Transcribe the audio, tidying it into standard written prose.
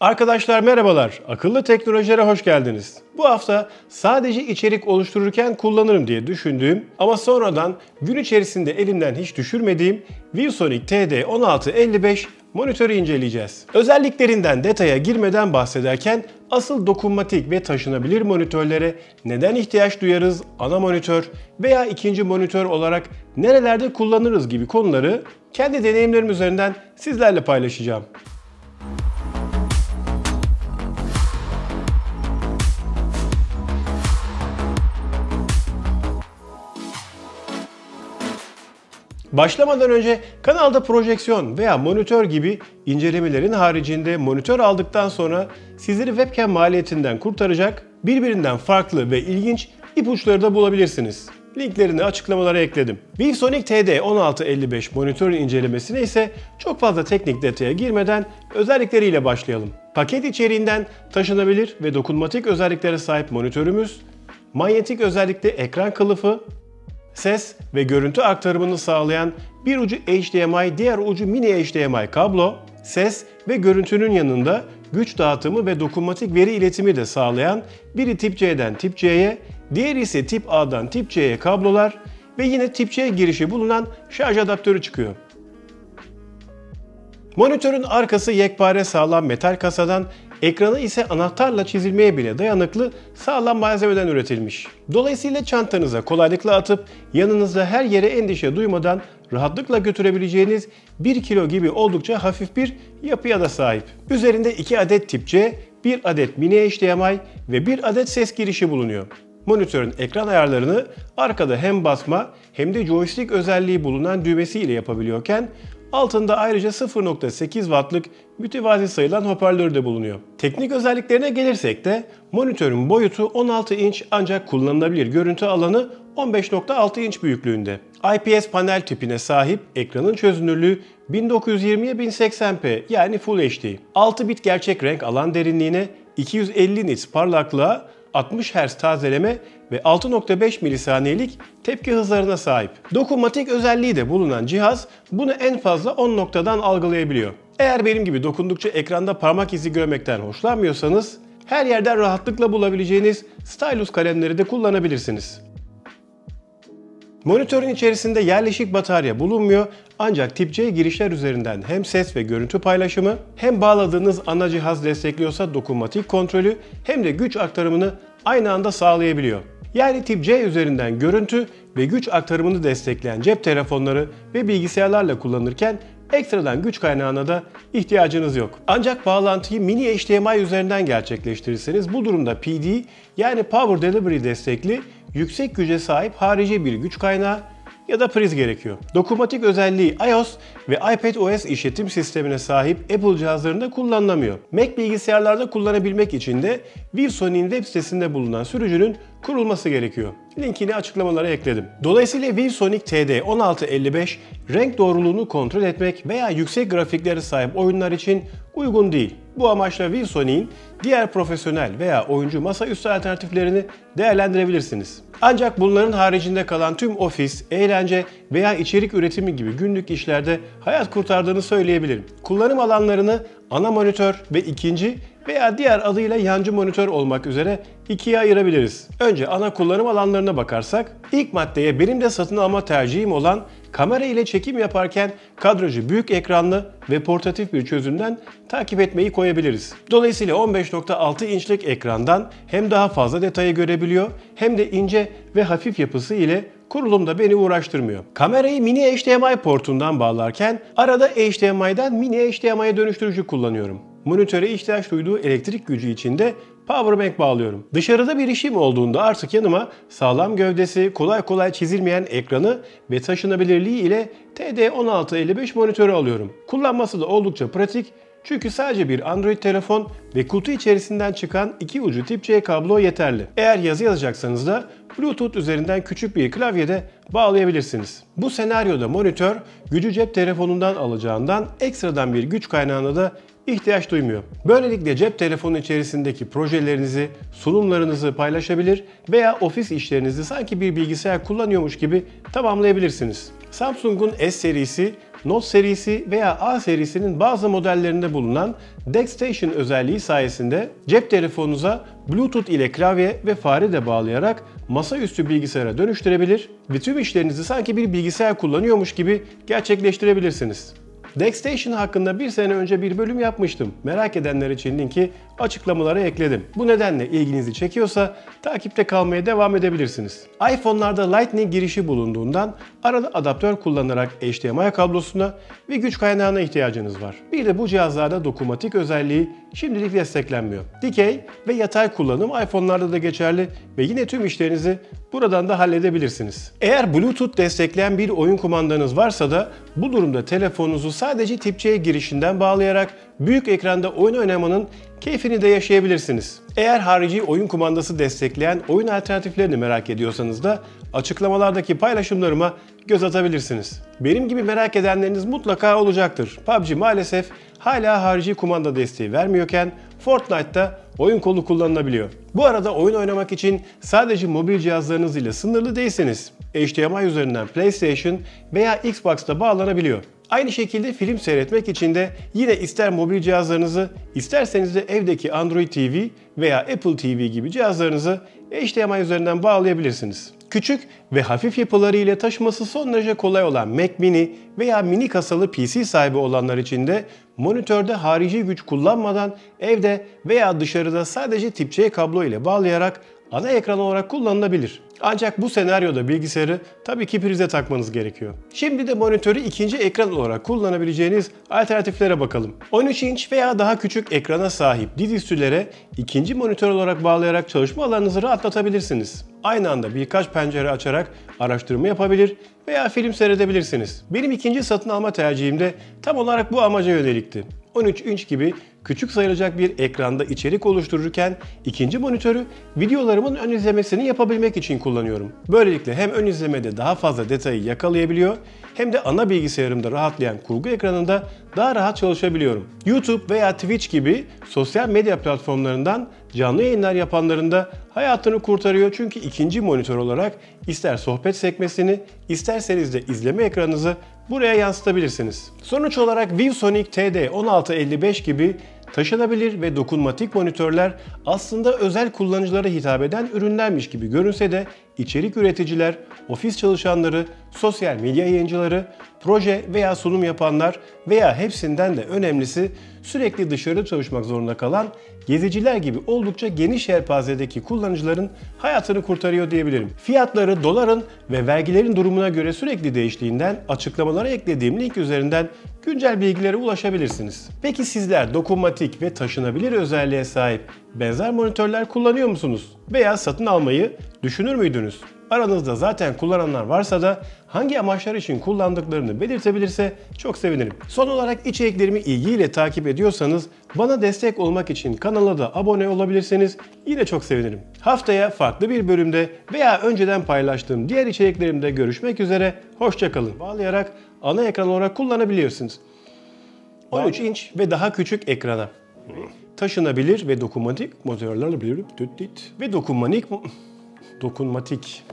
Arkadaşlar merhabalar, akıllı teknolojilere hoş geldiniz. Bu hafta sadece içerik oluştururken kullanırım diye düşündüğüm ama sonradan gün içerisinde elimden hiç düşürmediğim ViewSonic TD1655 monitörü inceleyeceğiz. Özelliklerinden detaya girmeden bahsederken asıl dokunmatik ve taşınabilir monitörlere neden ihtiyaç duyarız, ana monitör veya ikinci monitör olarak nerelerde kullanırız gibi konuları kendi deneyimlerim üzerinden sizlerle paylaşacağım. Başlamadan önce kanalda projeksiyon veya monitör gibi incelemelerin haricinde monitör aldıktan sonra sizleri webcam maliyetinden kurtaracak birbirinden farklı ve ilginç ipuçları da bulabilirsiniz. Linklerini açıklamalara ekledim. ViewSonic TD1655 monitörün incelemesine ise çok fazla teknik detaya girmeden özellikleriyle başlayalım. Paket içeriğinden taşınabilir ve dokunmatik özelliklere sahip monitörümüz, manyetik özellikle ekran kılıfı, ses ve görüntü aktarımını sağlayan bir ucu HDMI, diğer ucu mini HDMI kablo, ses ve görüntünün yanında güç dağıtımı ve dokunmatik veri iletimi de sağlayan biri tip C'den tip C'ye, diğeri ise tip A'dan tip C'ye kablolar ve yine tip C girişi bulunan şarj adaptörü çıkıyor. Monitörün arkası yekpare sağlam metal kasadan, ekranı ise anahtarla çizilmeye bile dayanıklı sağlam malzemeden üretilmiş. Dolayısıyla çantanıza kolaylıkla atıp yanınızda her yere endişe duymadan rahatlıkla götürebileceğiniz 1 kilo gibi oldukça hafif bir yapıya da sahip. Üzerinde 2 adet tip C, 1 adet mini HDMI ve 1 adet ses girişi bulunuyor. Monitörün ekran ayarlarını arkada hem basma hem de joystick özelliği bulunan düğmesi ile yapabiliyorken altında ayrıca 0.8 wattlık mütevazi sayılan hoparlör de bulunuyor. Teknik özelliklerine gelirsek de monitörün boyutu 16 inç ancak kullanılabilir görüntü alanı 15.6 inç büyüklüğünde. IPS panel tipine sahip ekranın çözünürlüğü 1920'ye 1080p yani Full HD. 6 bit gerçek renk alan derinliğine, 250 nits parlaklığa, 60 Hz tazeleme ve 6.5 milisaniyelik tepki hızlarına sahip. Dokunmatik özelliği de bulunan cihaz bunu en fazla 10 noktadan algılayabiliyor. Eğer benim gibi dokundukça ekranda parmak izi görmekten hoşlanmıyorsanız her yerden rahatlıkla bulabileceğiniz stylus kalemleri de kullanabilirsiniz. Monitörün içerisinde yerleşik batarya bulunmuyor ancak tip C girişler üzerinden hem ses ve görüntü paylaşımı hem bağladığınız ana cihaz destekliyorsa dokunmatik kontrolü hem de güç aktarımını aynı anda sağlayabiliyor. Yani tip C üzerinden görüntü ve güç aktarımını destekleyen cep telefonları ve bilgisayarlarla kullanırken ekstradan güç kaynağına da ihtiyacınız yok. Ancak bağlantıyı mini HDMI üzerinden gerçekleştirirseniz bu durumda PD yani Power Delivery destekli yüksek güce sahip harici bir güç kaynağı ya da priz gerekiyor. Dokunmatik özelliği iOS ve iPadOS işletim sistemine sahip Apple cihazlarında kullanılamıyor. Mac bilgisayarlarda kullanabilmek için de ViewSonic'in web sitesinde bulunan sürücünün kurulması gerekiyor. Linkini açıklamalara ekledim. Dolayısıyla ViewSonic TD1655 renk doğruluğunu kontrol etmek veya yüksek grafiklere sahip oyunlar için uygun değil. Bu amaçla ViewSonic'in diğer profesyonel veya oyuncu masaüstü alternatiflerini değerlendirebilirsiniz. Ancak bunların haricinde kalan tüm ofis, eğlence veya içerik üretimi gibi günlük işlerde hayat kurtardığını söyleyebilirim. Kullanım alanlarını ana monitör ve ikinci veya diğer adıyla yancı monitör olmak üzere ikiye ayırabiliriz. Önce ana kullanım alanlarına bakarsak, ilk maddeye benim de satın alma tercihim olan kamera ile çekim yaparken kadrajı büyük ekranlı ve portatif bir çözümden takip etmeyi koyabiliriz. Dolayısıyla 15.6 inçlik ekrandan hem daha fazla detayı görebiliyor hem de ince ve hafif yapısı ile kurulumda beni uğraştırmıyor. Kamerayı mini HDMI portundan bağlarken arada HDMI'den mini HDMI'ye dönüştürücü kullanıyorum. Monitöre ihtiyaç duyduğu elektrik gücü için de powerbank bağlıyorum. Dışarıda bir işim olduğunda artık yanıma sağlam gövdesi, kolay kolay çizilmeyen ekranı ve taşınabilirliği ile TD1655 monitörü alıyorum. Kullanması da oldukça pratik çünkü sadece bir Android telefon ve kutu içerisinden çıkan iki ucu tip C kablo yeterli. Eğer yazı yazacaksanız da Bluetooth üzerinden küçük bir klavyede bağlayabilirsiniz. Bu senaryoda monitör gücü cep telefonundan alacağından ekstradan bir güç kaynağına da ihtiyaç duymuyor. Böylelikle cep telefonu içerisindeki projelerinizi, sunumlarınızı paylaşabilir veya ofis işlerinizi sanki bir bilgisayar kullanıyormuş gibi tamamlayabilirsiniz. Samsung'un S serisi, Note serisi veya A serisinin bazı modellerinde bulunan DeckStation özelliği sayesinde cep telefonunuza Bluetooth ile klavye ve fare de bağlayarak masaüstü bilgisayara dönüştürebilir ve tüm işlerinizi sanki bir bilgisayar kullanıyormuş gibi gerçekleştirebilirsiniz. DeckStation hakkında bir sene önce bir bölüm yapmıştım. Merak edenler için linki açıklamalara ekledim. Bu nedenle ilginizi çekiyorsa takipte kalmaya devam edebilirsiniz. iPhone'larda Lightning girişi bulunduğundan arada adaptör kullanarak HDMI kablosuna ve güç kaynağına ihtiyacınız var. Bir de bu cihazlarda dokunmatik özelliği şimdilik desteklenmiyor. Dikey ve yatay kullanım iPhone'larda da geçerli ve yine tüm işlerinizi buradan da halledebilirsiniz. Eğer Bluetooth destekleyen bir oyun kumandanız varsa da bu durumda telefonunuzu sadece Tip-C girişinden bağlayarak büyük ekranda oyun oynamanın keyfini de yaşayabilirsiniz. Eğer harici oyun kumandası destekleyen oyun alternatiflerini merak ediyorsanız da açıklamalardaki paylaşımlarıma göz atabilirsiniz. Benim gibi merak edenleriniz mutlaka olacaktır. PUBG maalesef hala harici kumanda desteği vermiyorken Fortnite'da oyun kolu kullanılabiliyor. Bu arada oyun oynamak için sadece mobil cihazlarınız ile sınırlı değilseniz HDMI üzerinden PlayStation veya Xbox'ta bağlanabiliyor. Aynı şekilde film seyretmek için de yine ister mobil cihazlarınızı, isterseniz de evdeki Android TV veya Apple TV gibi cihazlarınızı HDMI üzerinden bağlayabilirsiniz. Küçük ve hafif yapıları ile taşıması son derece kolay olan Mac Mini veya mini kasalı PC sahibi olanlar için de monitörde harici güç kullanmadan evde veya dışarıda sadece Tip-C kablo ile bağlayarak ana ekran olarak kullanılabilir. Ancak bu senaryoda bilgisayarı tabii ki prize takmanız gerekiyor. Şimdi de monitörü ikinci ekran olarak kullanabileceğiniz alternatiflere bakalım. 13 inç veya daha küçük ekrana sahip dizüstülere ikinci monitör olarak bağlayarak çalışma alanınızı rahatlatabilirsiniz. Aynı anda birkaç pencere açarak araştırma yapabilir veya film seyredebilirsiniz. Benim ikinci satın alma tercihim de tam olarak bu amaca yönelikti. 13 inç gibi küçük sayılacak bir ekranda içerik oluştururken ikinci monitörü videolarımın ön izlemesini yapabilmek için kullanıyorum. Böylelikle hem ön izlemede daha fazla detayı yakalayabiliyor hem de ana bilgisayarımda rahatlayan kurgu ekranında daha rahat çalışabiliyorum. YouTube veya Twitch gibi sosyal medya platformlarından canlı yayınlar yapanların da hayatını kurtarıyor çünkü ikinci monitör olarak ister sohbet sekmesini isterseniz de izleme ekranınızı buraya yansıtabilirsiniz. Sonuç olarak ViewSonic TD1655 gibi taşınabilir ve dokunmatik monitörler aslında özel kullanıcılara hitap eden ürünlermiş gibi görünse de içerik üreticiler, ofis çalışanları, sosyal medya yayıncıları, proje veya sunum yapanlar veya hepsinden de önemlisi sürekli dışarıda çalışmak zorunda kalan geziciler gibi oldukça geniş yelpazedeki kullanıcıların hayatını kurtarıyor diyebilirim. Fiyatları doların ve vergilerin durumuna göre sürekli değiştiğinden açıklamalara eklediğim link üzerinden güncel bilgilere ulaşabilirsiniz. Peki sizler dokunmatik ve taşınabilir özelliğe sahip benzer monitörler kullanıyor musunuz? Veya satın almayı düşünür müydünüz? Aranızda zaten kullananlar varsa da hangi amaçlar için kullandıklarını belirtebilirse çok sevinirim. Son olarak içeriklerimi ilgiyle takip ediyorsanız bana destek olmak için kanala da abone olabilirseniz yine çok sevinirim. Haftaya farklı bir bölümde veya önceden paylaştığım diğer içeriklerimde görüşmek üzere. Hoşça kalın. Bağlayarak ana ekran olarak kullanabiliyorsunuz. 13 inç ve daha küçük ekrana taşınabilir ve dokunmatik monitörlerle dokunmatik